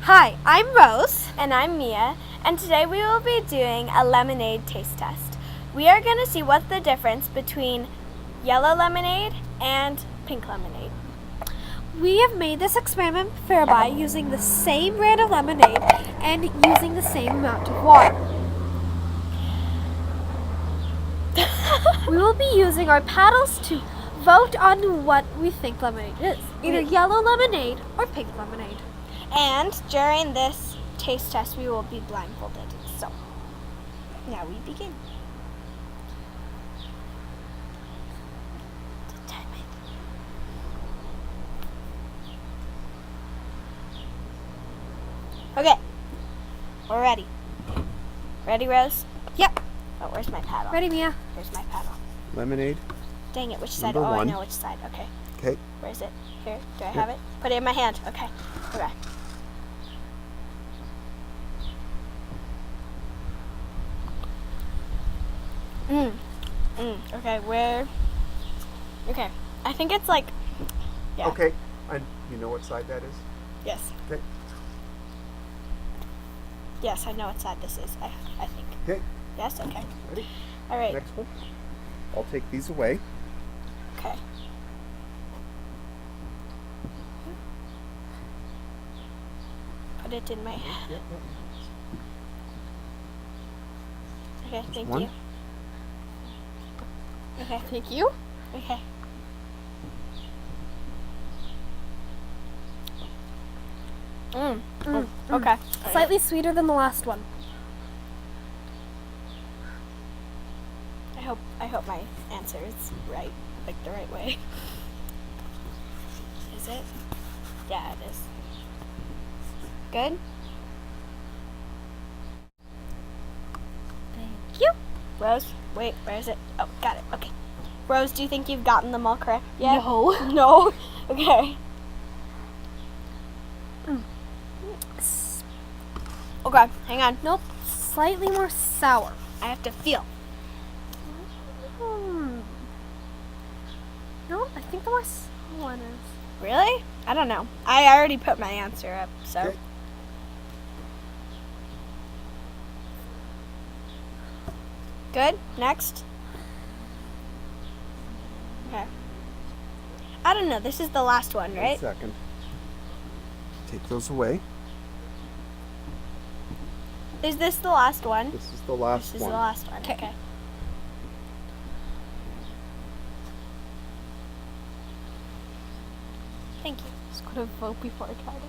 Hi, I'm Rose. And I'm Mia, and today we will be doing a lemonade taste test. We are going to see what's the difference between yellow lemonade and pink lemonade. We have made this experiment fair by using the same brand of lemonade and using the same amount of water. We will be using our paddles to vote on what we think lemonade is. Either yellow lemonade or pink lemonade. And during this taste test, we will be blindfolded. So, now we begin. Okay, we're ready. Ready, Rose? Yep. Oh, where's my paddle? Ready, Mia? Where's my paddle? Lemonade. Dang it, which side? Number Oh, one. I know which side. Okay. Okay. Where is it? Here. Do I have it? Put it in my hand. Okay. Okay. Okay, where? Okay. I think it's like, yeah. Okay. And you know what side that is? Yes. Okay. Yes, I know what side this is. I think. Okay. Yes. Okay. Ready? All right. Next one. I'll take these away. Okay. Put it in my hand. Okay. Thank one. you. Okay. Thank you. Okay. Okay. Slightly sweeter than the last one. I hope my answer is right, like the right way. Is it? Yeah, it is. Good? Thank you. Rose, wait, where is it? Oh, got it. Okay. Rose, do you think you've gotten them all correct yet? No. No? Okay. Okay, hang on. Nope. Slightly more sour. I have to feel. No, I think the more sour one is. Really? I don't know. I already put my answer up, so. Okay. Good. Next. Okay. I don't know. This is the last one, right? 1 second. Take those away. Is this the last one? This is the last This is one. the last one. Okay. Thank you. Just gonna vote before I tried it.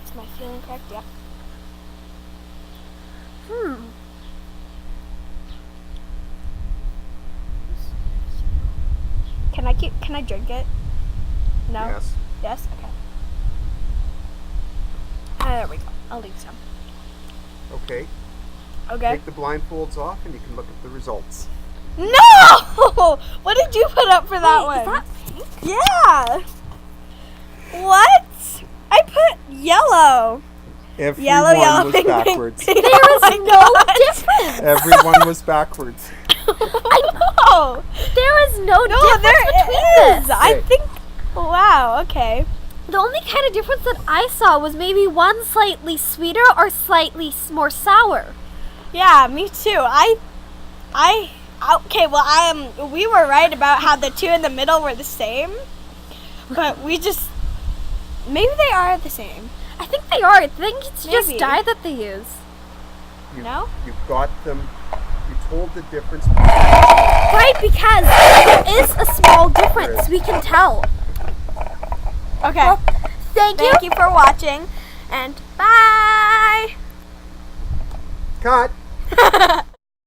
Is my feeling correct? Yep. Can I drink it? No. Yes. Yes. Okay. There we go. I'll leave some. Okay. Okay. Take the blindfolds off and you can look at the results. No! What did you put up for that one? Is that pink? Yeah. What? I put yellow. Everyone Yellow, was pink, pink, backwards. pink. There Oh is my no God. difference. Everyone was backwards. I know. There is no No, difference there between is. this. I Okay. think. Wow. Okay. The only kind of difference that I saw was maybe one slightly sweeter or slightly more sour. Yeah, me too. Okay. Well, we were right about how the two in the middle were the same, but maybe they are the same. I think they are. I think it's just Maybe. dye that they use. No? You got them. You told the difference. Right, because there is a small difference. We can tell. Okay. Thank you. Thank you for watching, and bye. Cut.